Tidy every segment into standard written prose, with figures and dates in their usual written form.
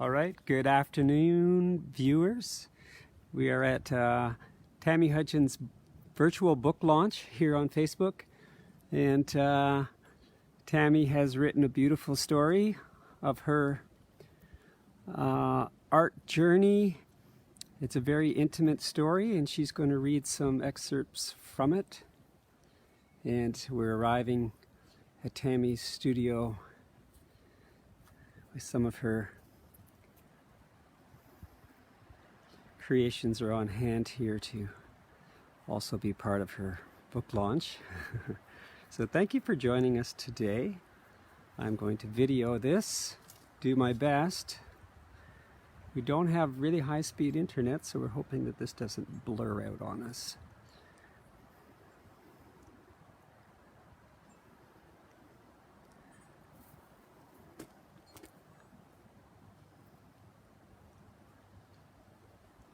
All right, good afternoon, viewers. We are at Tammy Hudgeon's virtual book launch here on Facebook. And Tammy has written a beautiful story of her art journey. It's a very intimate story, and she's going to read some excerpts from it. And we're arriving at Tammy's studio with some of her creations are on hand here to also be part of her book launch. So thank you for joining us today. I'm going to video this, do my best. We don't have really high-speed internet, so we're hoping that this doesn't blur out on us.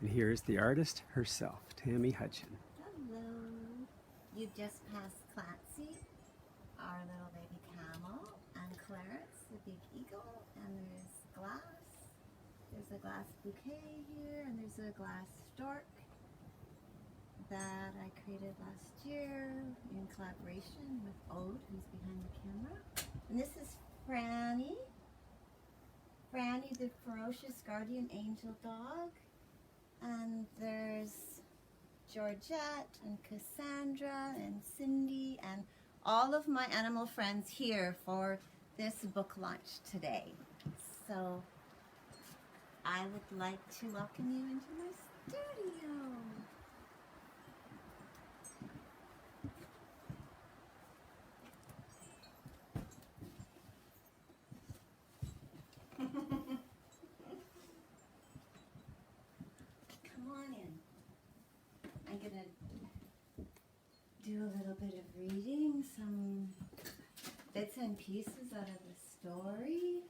And here is the artist herself, Tammy Hudgeon. Hello. You just passed Clancy, our little baby camel, and Clarence, the big eagle, and there's glass. There's a glass bouquet here, and there's a glass stork that I created last year in collaboration with Ode, who's behind the camera. And this is Franny. Franny, the ferocious guardian angel dog. And there's Georgette and Cassandra and Cindy and all of my animal friends here for this book launch today. So I would like to welcome you into my studio. I'm gonna do a little bit of reading, some bits and pieces out of the story.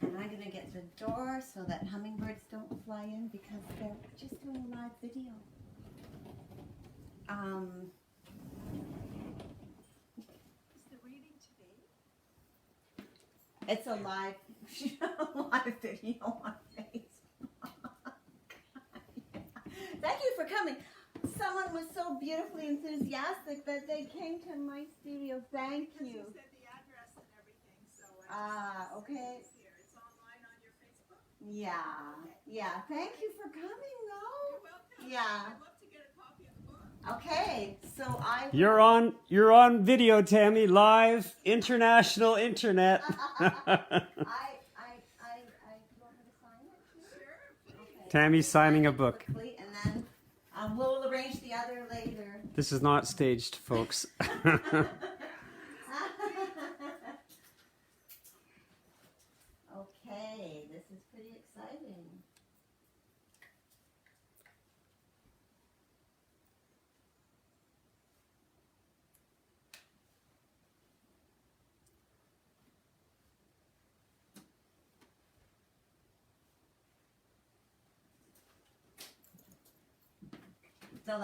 And I'm gonna get the door so that hummingbirds don't fly in because they're just doing a live video. Is the reading today? It's a live video on Facebook. Thank you for coming. Someone was so beautifully enthusiastic that they came to my studio. Thank you. You said the address and everything, so I okay. it's here. It's online on your Facebook? Yeah. Okay. Yeah. Thank you for coming, though. You're welcome. Yeah. I'd love to get a copy of the book. Okay. So I. You're on video, Tammy, live, international internet. You want me to sign it? Sure. Okay. Tammy's signing a book. Quickly, and then we'll arrange the other later. This is not staged, folks. Okay, this is pretty exciting. The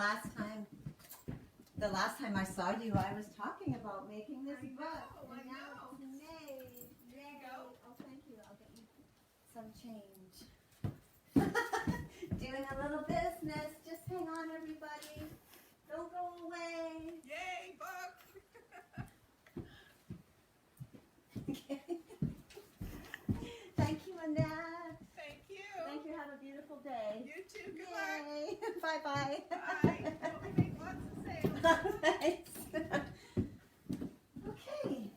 last time I saw you, I was talking about making this book. I And now know. it's made. Here you Yay. go. Oh, thank you. I'll get you some change. Doing a little business. Just hang on, everybody. Don't go away. Yay, book! Okay. Thank you, Annette. Thank you. Thank you. Have a beautiful day. You too. Good luck. Yay. Bye-bye. Bye. Hope you make lots of sales. Thanks. Okay.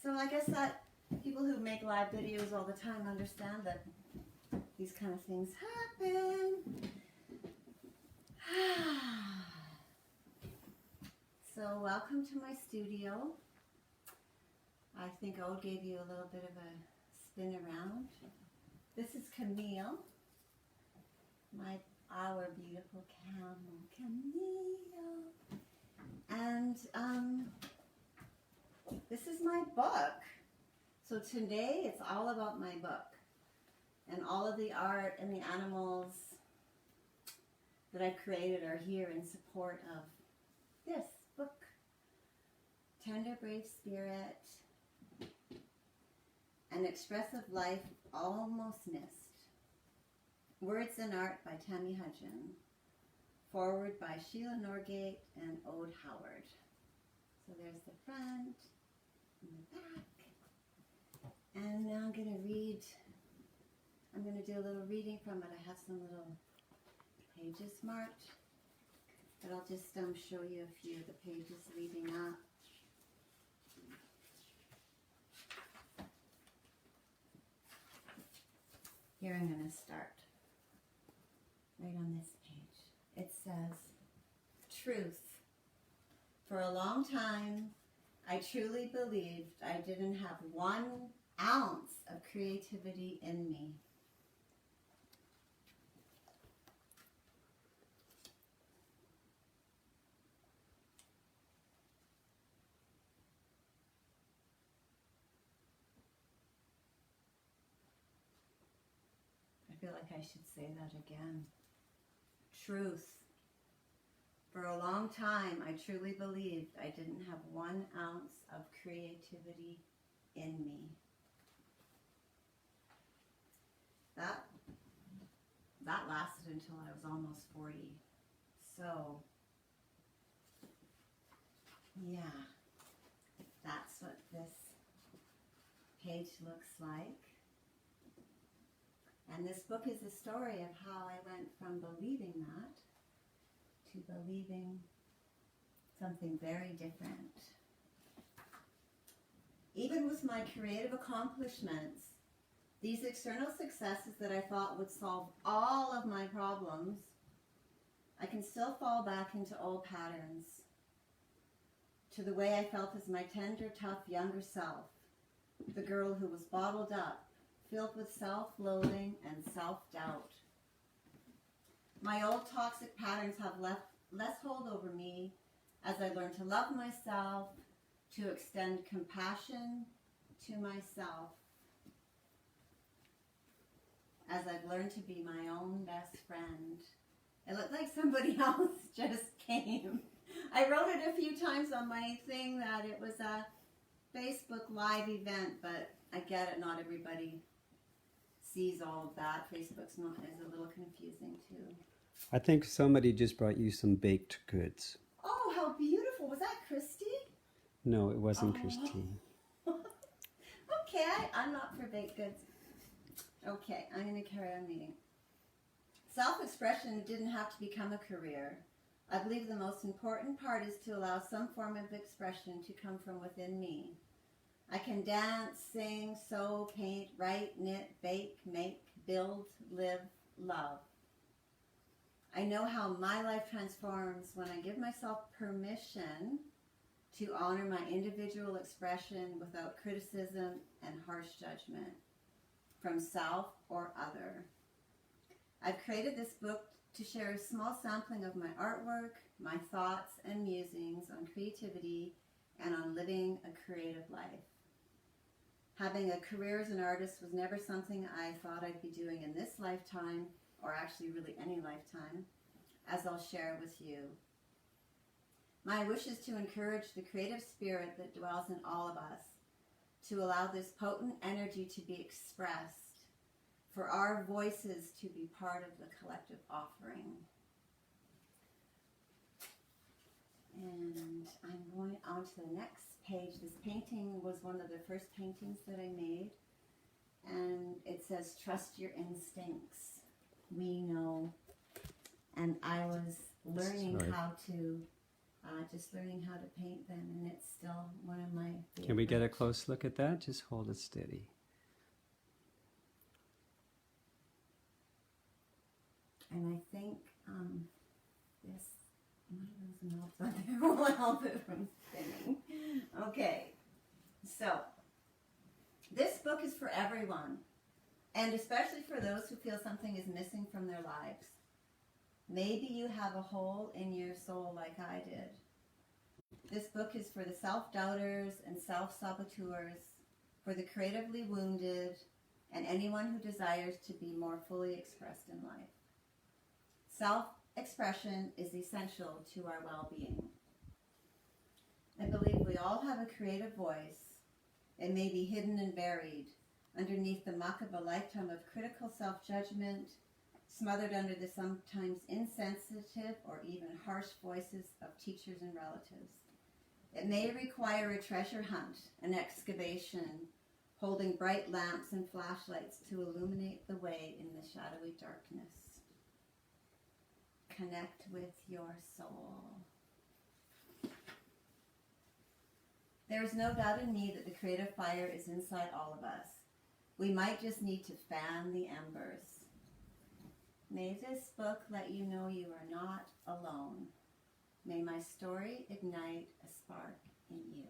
So I guess that people who make live videos all the time understand that these kind of things happen. So welcome to my studio. I think Ode gave you a little bit of a spin around. This is Camille, our beautiful camel, Camille. And this is my book. So today it's all about my book. And all of the art and the animals that I created are here in support of this book. Tender Brave Spirit an expressive life almost missed. Words and Art by Tammy Hudgeon. Forward by Sheila Norgate and Ode Howard. So there's the front and the back. And now I'm going to do a little reading from it. I have some little pages marked, but I'll just show you a few of the pages leading up. Here I'm going to start right on this page. It says, truth. For a long time, I truly believed I didn't have 1 ounce of creativity in me. I feel like I should say that again. Truth. For a long time, I truly believed I didn't have 1 ounce of creativity in me. That lasted until I was almost 40. So, yeah, that's what this page looks like. And this book is a story of how I went from believing that to believing something very different. Even with my creative accomplishments, these external successes that I thought would solve all of my problems, I can still fall back into old patterns, to the way I felt as my tender, tough, younger self, the girl who was bottled up, filled with self-loathing and self-doubt. My old toxic patterns have less hold over me as I learn to love myself, to extend compassion to myself, as I've learned to be my own best friend. It looked like somebody else just came. I wrote it a few times on my thing that it was a Facebook Live event, but I get it, not everybody sees all of that. Facebook's is a little confusing too. I think somebody just brought you some baked goods. Oh, how beautiful. Was that Christy? No, it wasn't Oh. Christine. Okay, I'm not for baked goods. Okay, I'm going to carry on reading. Self-expression didn't have to become a career. I believe the most important part is to allow some form of expression to come from within me. I can dance, sing, sew, paint, write, knit, bake, make, build, live, love. I know how my life transforms when I give myself permission to honor my individual expression without criticism and harsh judgment from self or other. I've created this book to share a small sampling of my artwork, my thoughts and musings on creativity and on living a creative life. Having a career as an artist was never something I thought I'd be doing in this lifetime, or actually really any lifetime, as I'll share with you. My wish is to encourage the creative spirit that dwells in all of us, to allow this potent energy to be expressed, for our voices to be part of the collective offering. And I'm going on to the next page. This painting was one of the first paintings that I made, and it says, trust your instincts. We know. And I was learning how to, just learning how to paint them, and it's still one of my favorites. Can we get a close look at that? Just hold it steady. And I think this, one of those melts on there will help it from spinning. Okay, so this book is for everyone, and especially for those who feel something is missing from their lives. Maybe you have a hole in your soul like I did. This book is for the self-doubters and self-saboteurs, for the creatively wounded, and anyone who desires to be more fully expressed in life. Self-expression is essential to our well-being. I believe we all have a creative voice. It may be hidden and buried, underneath the muck of a lifetime of critical self-judgment, smothered under the sometimes insensitive or even harsh voices of teachers and relatives. It may require a treasure hunt, an excavation, holding bright lamps and flashlights to illuminate the way in the shadowy darkness. Connect with your soul. There is no doubt in me that the creative fire is inside all of us. We might just need to fan the embers. May this book let you know you are not alone. May my story ignite a spark in you.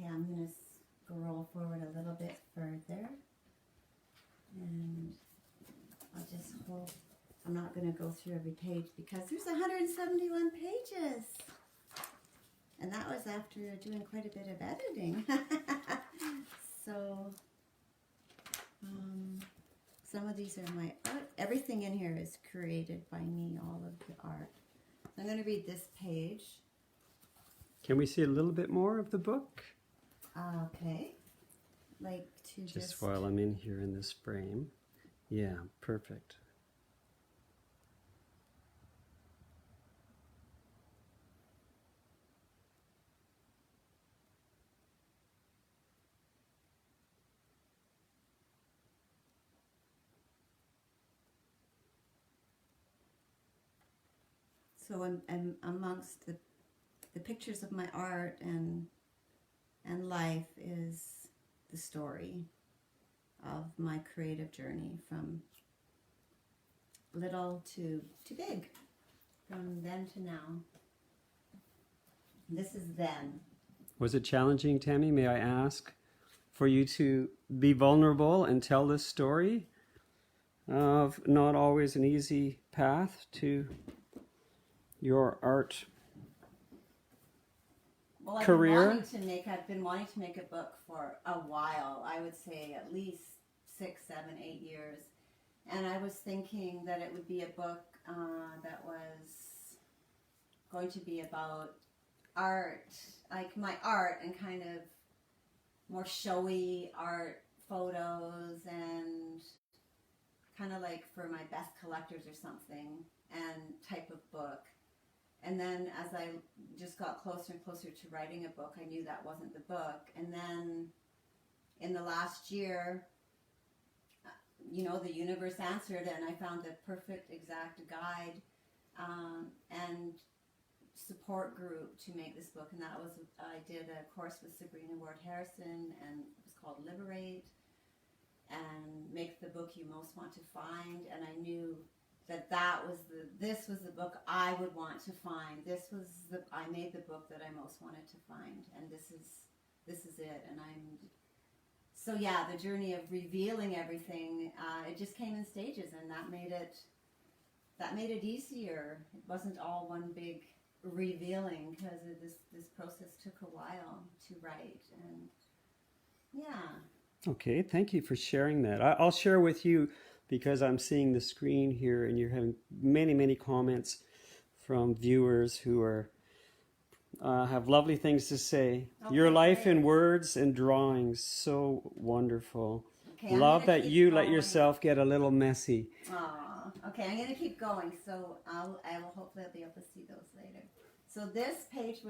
Okay, I'm going to scroll forward a little bit further. And I'll just hold. I'm not going to go through every page because there's 171 pages. And that was after doing quite a bit of editing. So, some of these are my art. Everything in here is created by me, all of the art. So I'm going to read this page. Can we see a little bit more of the book? Okay. Like to Just while I'm in here in this frame. Yeah, perfect. So I'm amongst the pictures of my art and life is the story of my creative journey from little to big, from then to now. This is then. Was it challenging, Tammy, may I ask, for you to be vulnerable and tell this story of not always an easy path to your art career? I've been wanting to make a book for a while. I would say at least 6, 7, 8 years. And I was thinking that it would be a book that was going to be about art, like my art, and kind of more showy art photos, and kind of like for my best collectors or something, and type of book. And then as I just got closer and closer to writing a book, I knew that wasn't the book. And then in the last year, the universe answered, and I found the perfect exact guide and support group to make this book. And that was, I did a course with Sabrina Ward Harrison, and it was called Liberate, and Make the Book You Most Want to Find. And I knew this was the book I would want to find. I made the book that I most wanted to find, and this is it. And so yeah, the journey of revealing everything, it just came in stages, and that made it easier. It wasn't all one big revealing, because this process took a while to write. And yeah. Okay, thank you for sharing that. I'll share with you, because I'm seeing the screen here and you're having many, many comments from viewers who are have lovely things to say. Okay, your life in words and drawings, so wonderful. Okay, love that you let yourself get a little messy. Aw, okay, I'm going to keep going, so I will hopefully be able to see those later. So this page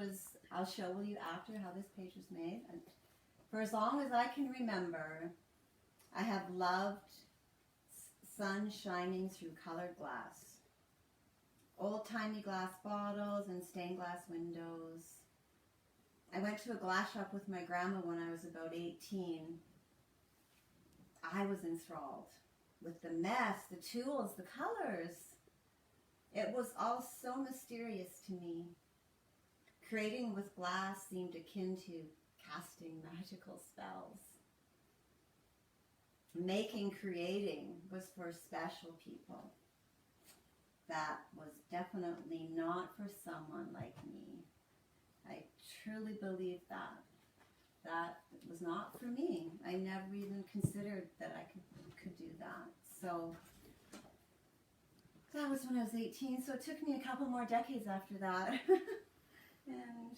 I'll show you after how this page was made. And for as long as I can remember, I have loved sun shining through colored glass, old-timey glass bottles and stained glass windows. I went to a glass shop with my grandma when I was about 18. I was enthralled with the mess, the tools, the colors. It was all so mysterious to me. Creating with glass seemed akin to casting magical spells. Creating was for special people. That was definitely not for someone like me. I truly believe that. That was not for me. I never even considered that I could do that. So That was when I was 18, so it took me a couple more decades after that. And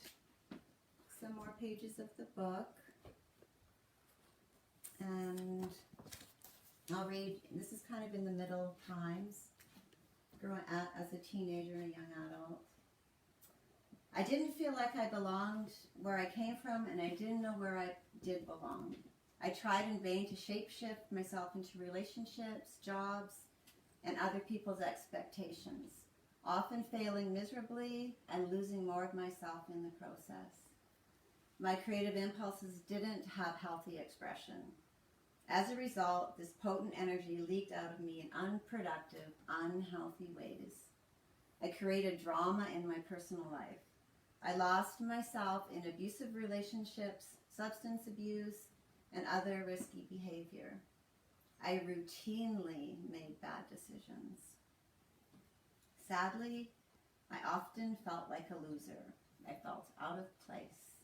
some more pages of the book. And I'll read, this is kind of in the middle times, growing up as a teenager and a young adult. I didn't feel like I belonged where I came from, and I didn't know where I did belong. I tried in vain to shapeshift myself into relationships, jobs, and other people's expectations, often failing miserably and losing more of myself in the process. My creative impulses didn't have healthy expression. As a result, this potent energy leaked out of me in unproductive, unhealthy ways. I created drama in my personal life. I lost myself in abusive relationships, substance abuse, and other risky behavior. I routinely made bad decisions. Sadly, I often felt like a loser. I felt out of place.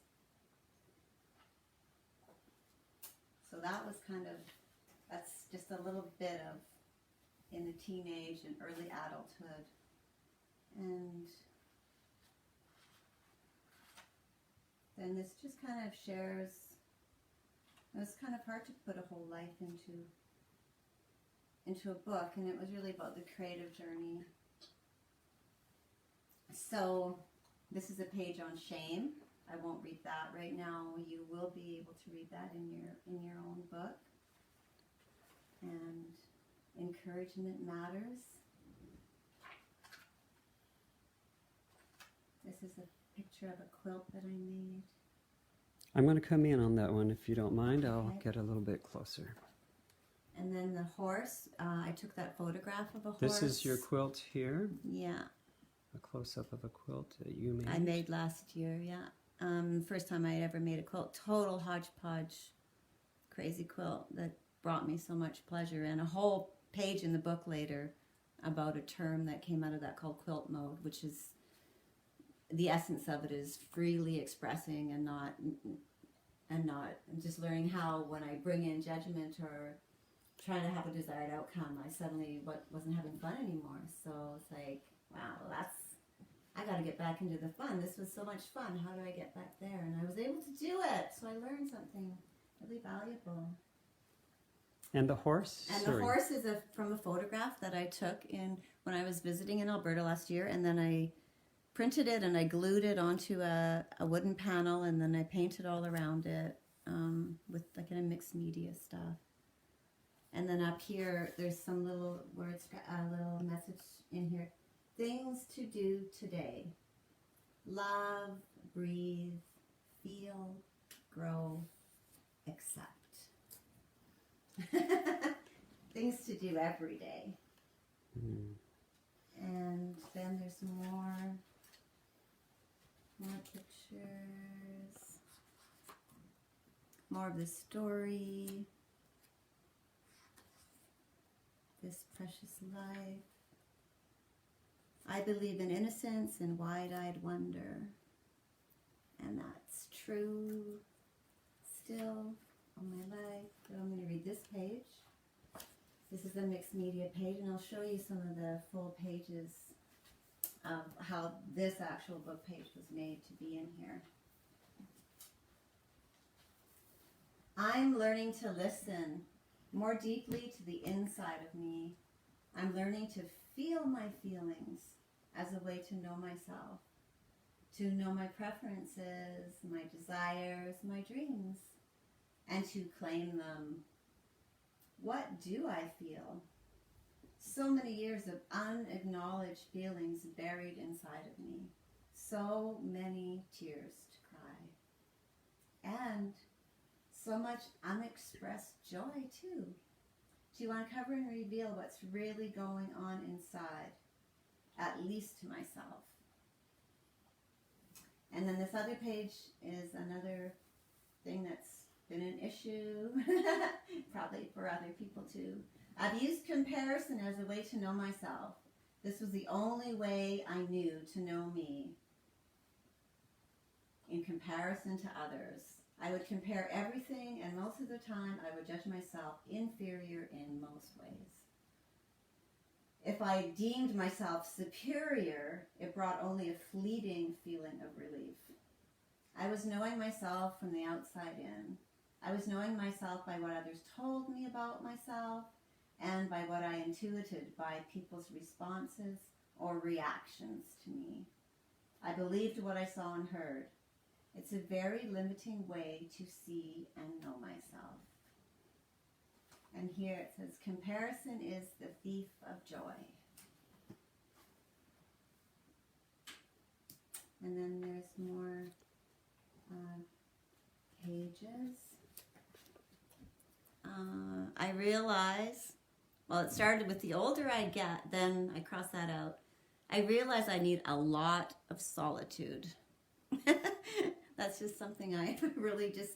So that was that's just a little bit of in the teenage and early adulthood. And then this just kind of shares, it was kind of hard to put a whole life into a book, and it was really about the creative journey. So this is a page on shame. I won't read that right now. You will be able to read that in your own book. And encouragement matters. This is a picture of a quilt that I made. I'm going to come in on that one if you don't mind. I'll Okay. get a little bit closer. And then the horse, I took that photograph of a horse. This is your quilt here. Yeah. A close-up of a quilt that you made. I made last year, yeah. First time I ever made a quilt. Total hodgepodge, crazy quilt that brought me so much pleasure. And a whole page in the book later about a term that came out of that called Quilt Mode, which is, the essence of it is freely expressing and not just learning how when I bring in judgment or trying to have a desired outcome, I suddenly wasn't having fun anymore. So it's like, wow, I got to get back into the fun. This was so much fun. How do I get back there? And I was able to do it. So I learned something really valuable. And the horse? And Sorry. the horse is from a photograph that I took when I was visiting in Alberta last year. And then I printed it and I glued it onto a wooden panel, and then I painted all around it with like a mixed media stuff. And then up here, there's some little words, a little message in here. Things to do today. Love, breathe, feel, grow, accept. Things to do every day. Mm. And then there's more pictures. More of the story. This precious life. I believe in innocence and wide-eyed wonder. And that's true still on my life. But I'm going to read this page. This is a mixed media page, and I'll show you some of the full pages of how this actual book page was made to be in here. I'm learning to listen more deeply to the inside of me. I'm learning to feel my feelings as a way to know myself, to know my preferences, my desires, my dreams, and to claim them. What do I feel? So many years of unacknowledged feelings buried inside of me. So many tears to cry. And so much unexpressed joy too. To uncover and reveal what's really going on inside, at least to myself. And then this other page is another thing that's been an issue, probably for other people too. I've used comparison as a way to know myself. This was the only way I knew to know me. In comparison to others, I would compare everything, and most of the time I would judge myself inferior in most ways. if I deemed myself superior, it brought only a fleeting feeling of relief. I was knowing myself from the outside in. I was knowing myself by what others told me about myself and by what I intuited by people's responses or reactions to me. I believed what I saw and heard. It's a very limiting way to see and know myself. And here it says, comparison is the thief of joy. And then there's more pages. I realize, well, it started with the older I get, then I cross that out. I realize I need a lot of solitude. That's just something I really just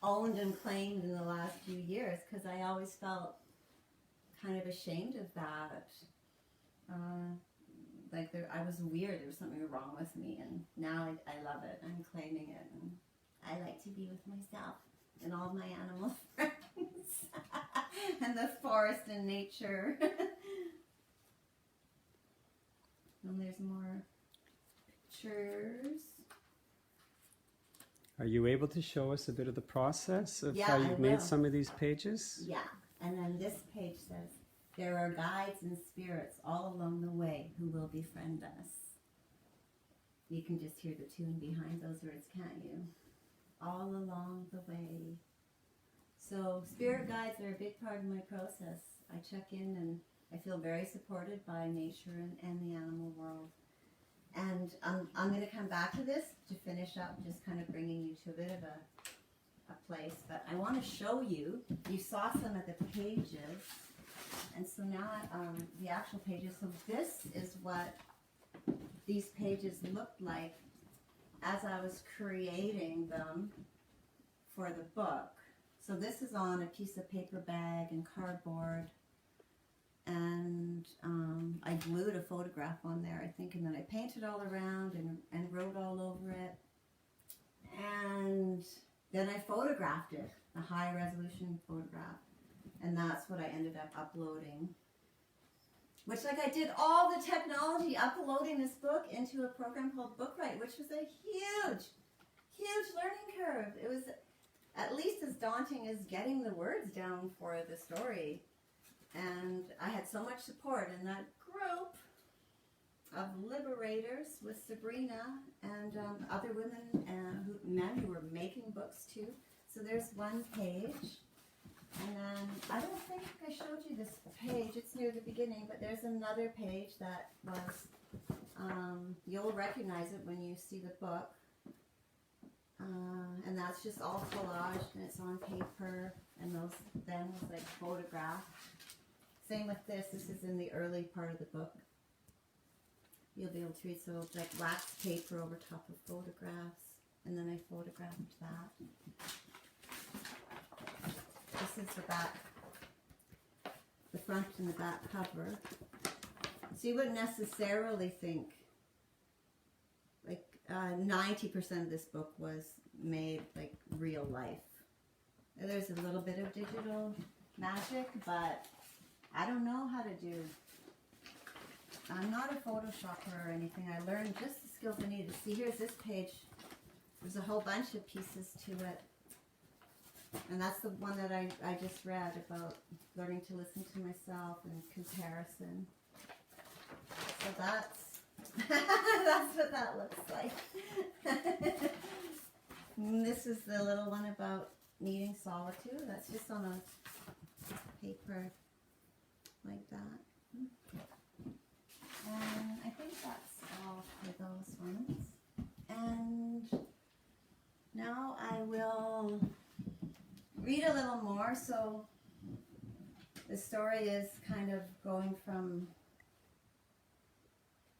owned and claimed in the last few years, because I always felt kind of ashamed of that. I was weird. There was something wrong with me, and now I love it. I'm claiming it, and I like to be with myself and all my animal friends and the forest and nature. And there's more pictures. Are you able to show us a bit of the process of Yeah, how I you've will. made some of these pages? Yeah, and then this page says, there are guides and spirits all along the way who will befriend us. You can just hear the tune behind those words, can't you? All along the way. So spirit guides are a big part of my process. I check in and I feel very supported by nature and the animal world. And I'm going to come back to this to finish up, just kind of bringing you to a bit of a place. But I want to show you, you saw some of the pages, and so now the actual pages. So this is what these pages looked like as I was creating them for the book. So this is on a piece of paper bag and cardboard. And I glued a photograph on there, I think, and then I painted all around and wrote all over it. And then I photographed it, a high resolution photograph. And that's what I ended up uploading. Which, like, I did all the technology uploading this book into a program called Bookwrite, which was a huge, huge learning curve. It was at least as daunting as getting the words down for the story. And I had so much support in that group of liberators with Sabrina and other women, men who were making books too. So there's one page. And then, I don't think I showed you this page. It's near the beginning, but there's another page that was, you'll recognize it when you see the book. And that's just all collaged, and it's on paper, and those then was like photographed. Same with this. This is in the early part of the book. You'll be able to read. So it's like wax paper over top of photographs, and then I photographed that. This is the back, the front and the back cover. So you wouldn't necessarily think, like 90% of this book was made like real life. There's a little bit of digital magic, but I don't know how to do. I'm not a Photoshopper or anything. I learned just the skills I needed. See, here's this page. There's a whole bunch of pieces to it. And that's the one that I just read about learning to listen to myself and comparison. So that's that's what that looks like. And this is the little one about needing solitude. That's just on a paper like that. And I think that's all for those ones. And now I will read a little more. So the story is kind of going from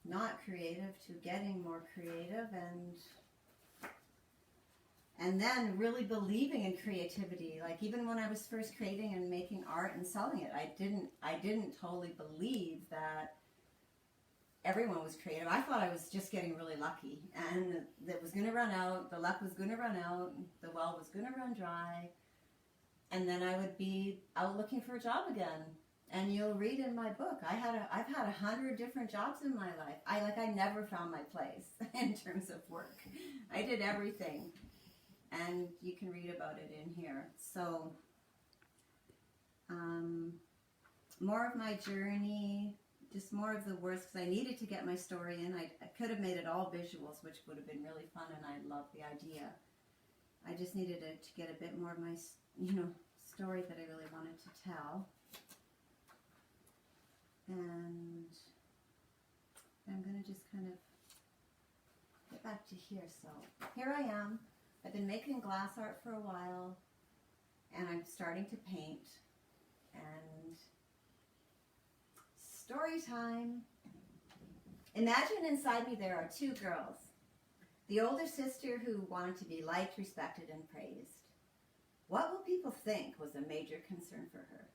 not creative to getting more creative, and then really believing in creativity. Like, even when I was first creating and making art and selling it, I didn't totally believe that everyone was creative. I thought I was just getting really lucky, and that was going to run out, the luck was going to run out, the well was going to run dry, and then I would be out looking for a job again. And you'll read in my book, I've had 100 different jobs in my life. I never found my place in terms of work. I did everything. And you can read about it in here. So, more of my journey, just more of the words, because I needed to get my story in. I could have made it all visuals, which would have been really fun, and I love the idea. I just needed to get a bit more of my, story that I really wanted to tell. And I'm going to just kind of get back to here. So here I am. I've been making glass art for a while, and I'm starting to paint. And story time. Imagine inside me there are two girls. The older sister who wanted to be liked, respected, and praised. What will people think was a major concern for her?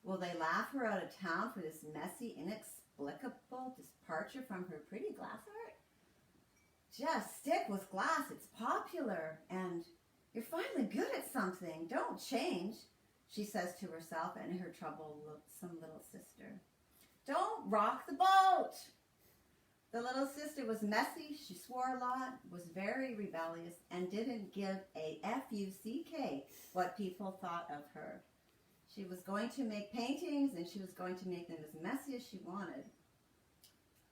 Will they laugh her out of town for this messy, inexplicable departure from her pretty glass art? Just stick with glass, it's popular, and you're finally good at something. Don't change, she says to herself and her troubled little sister. Don't rock the boat! The little sister was messy, she swore a lot, was very rebellious, and didn't give a F-U-C-K what people thought of her. She was going to make paintings, and she was going to make them as messy as she wanted.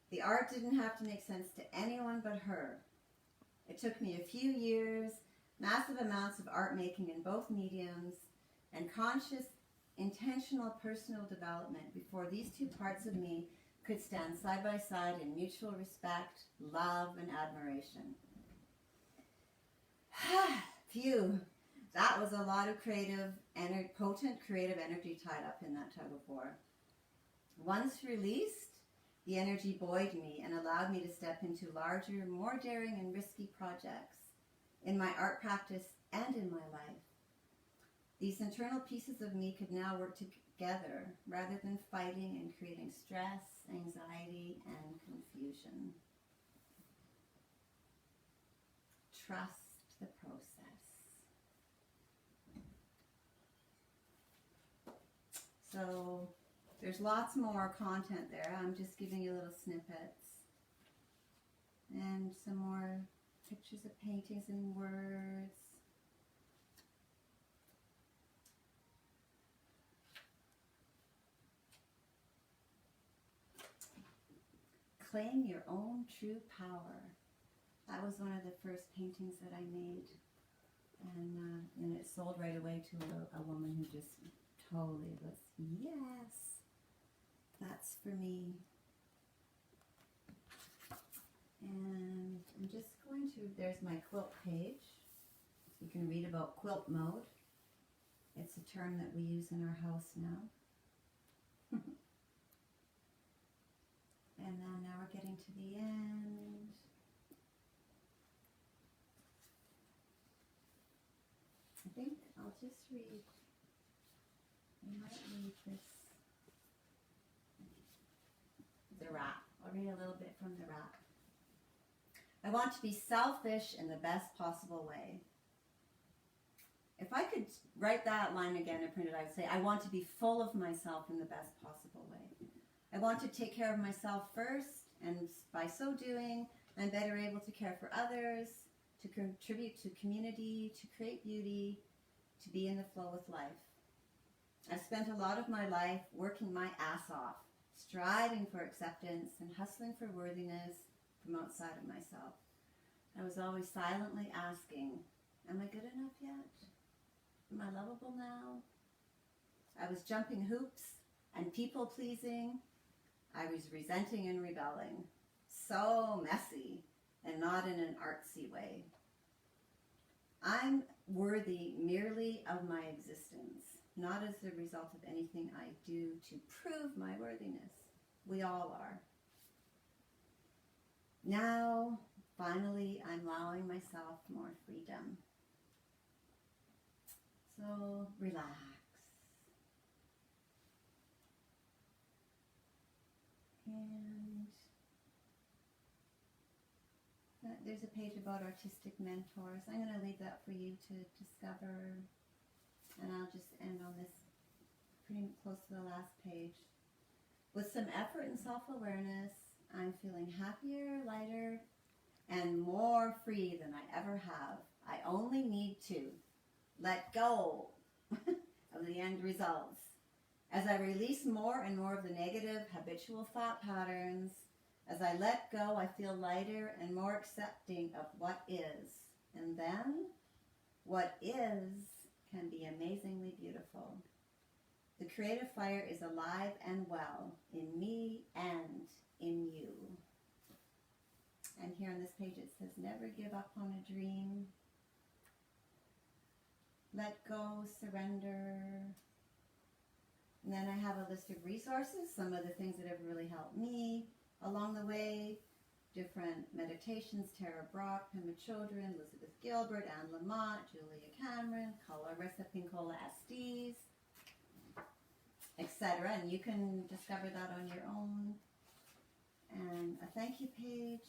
The art didn't have to make sense to anyone but her. It took me a few years, massive amounts of art making in both mediums, and conscious, intentional personal development before these two parts of me could stand side by side in mutual respect, love, and admiration. Phew. That was a lot of potent creative energy tied up in that tug of war. Once released, the energy buoyed me and allowed me to step into larger, more daring and risky projects in my art practice and in my life. These internal pieces of me could now work together rather than fighting and creating stress, anxiety, and confusion. Trust the process. So there's lots more content there. I'm just giving you little snippets. And some more pictures of paintings and words. Claim your own true power. That was one of the first paintings that I made. And it sold right away to a woman who just totally was, yes, that's for me. And I'm just going to, there's my quilt page. You can read about quilt mode. It's a term that we use in our house now. And then now we're getting to the end. I think I'll just read. I might read this. The wrap. I'll read a little bit from the wrap. I want to be selfish in the best possible way. If I could write that line again and print it, I would say, I want to be full of myself in the best possible way. I want to take care of myself first, and by so doing, I'm better able to care for others, to contribute to community, to create beauty, to be in the flow with life. I've spent a lot of my life working my ass off, striving for acceptance and hustling for worthiness from outside of myself. I was always silently asking, am I good enough yet? Am I lovable now? I was jumping hoops and people pleasing. I was resenting and rebelling. So messy and not in an artsy way. I'm worthy merely of my existence, not as the result of anything I do to prove my worthiness. We all are. Now, finally, I'm allowing myself more freedom. So, relax. And there's a page about artistic mentors. I'm going to leave that for you to discover. And I'll just end on this pretty close to the last page. With some effort and self-awareness, I'm feeling happier, lighter, and more free than I ever have. I only need to let go of the end results. As I release more and more of the negative habitual thought patterns, as I let go, I feel lighter and more accepting of what is. And then, what is can be amazingly beautiful. The creative fire is alive and well in me and in you. And here on this page it says, never give up on a dream. Let go, surrender. And then I have a list of resources, some of the things that have really helped me along the way. Different meditations, Tara Brock, Pema Chodron, Elizabeth Gilbert, Anne Lamott, Julia Cameron, Larissa Pinkola Estes, etc. And you can discover that on your own. And a thank you page.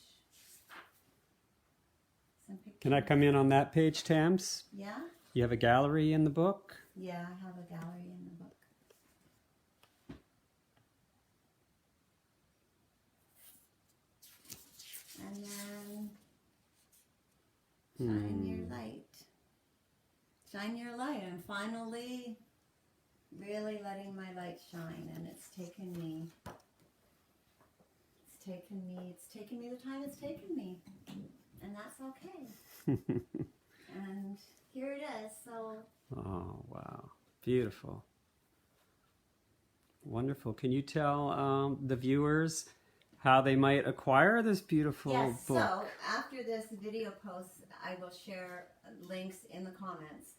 Some pictures. Can I come in on that page, Tams? Yeah? You have a gallery in the book? Yeah, I have a gallery in the book. And then shine your light. Shine your light. I'm finally really letting my light shine, and it's taken me the time it's taken me. And that's okay. And here it is. So Oh, wow. Beautiful. Wonderful. Can you tell the viewers how they might acquire this beautiful yes, book? so after this video post, I will share links in the comments.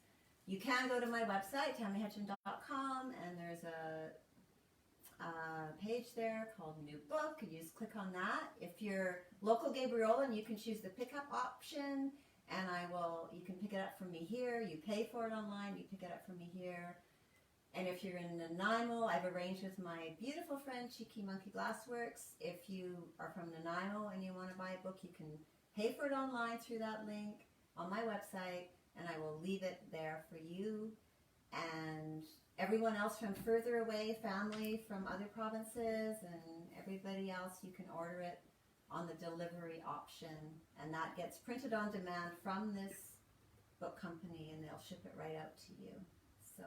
You can go to my website, tammyhudgeon.com, and there's a page there called New Book. You just click on that. If you're local Gabriolan, you can choose the pickup option, and you can pick it up from me here. You pay for it online, you pick it up from me here. And if you're in Nanaimo, I've arranged with my beautiful friend Cheeky Monkey Glassworks. If you are from Nanaimo and you want to buy a book, you can pay for it online through that link on my website, and I will leave it there for you. And everyone else from further away, family from other provinces, and everybody else, you can order it on the delivery option, and that gets printed on demand from this book company, and they'll ship it right out to you. So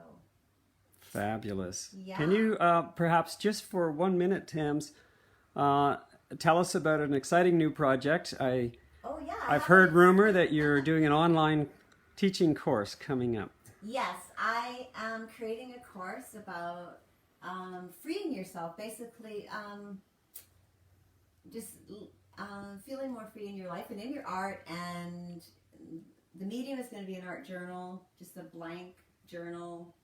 Fabulous. Yeah. Can you perhaps just for 1 minute, Tams, tell us about an exciting new project? oh yeah, I've heard rumor that you're doing an online teaching course coming up. Yes, I am creating a course about freeing yourself, basically just feeling more free in your life and in your art. And the medium is going to be an art journal, just a blank journal.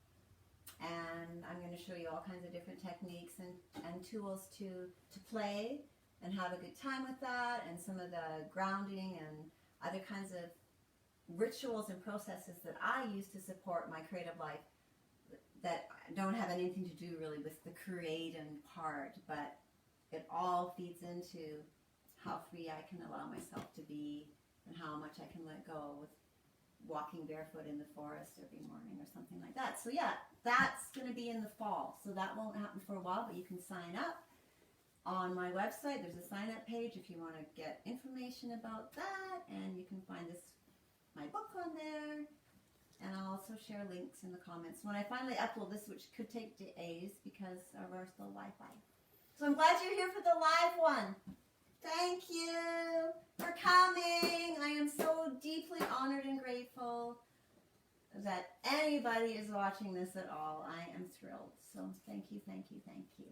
And I'm going to show you all kinds of different techniques and tools to play and have a good time with that, and some of the grounding and other kinds of rituals and processes that I use to support my creative life that don't have anything to do really with the creating part, but it all feeds into how free I can allow myself to be and how much I can let go with walking barefoot in the forest every morning or something like that. So yeah, that's going to be in the fall. So that won't happen for a while, but you can sign up on my website. There's a sign up page if you want to get information about that, and you can find my book on there, and I'll also share links in the comments when I finally upload this, which could take days because of our slow Wi-Fi. So I'm glad you're here for the live one. Thank you for coming. I am so deeply honored and grateful that anybody is watching this at all. I am thrilled. So thank you, thank you, thank you.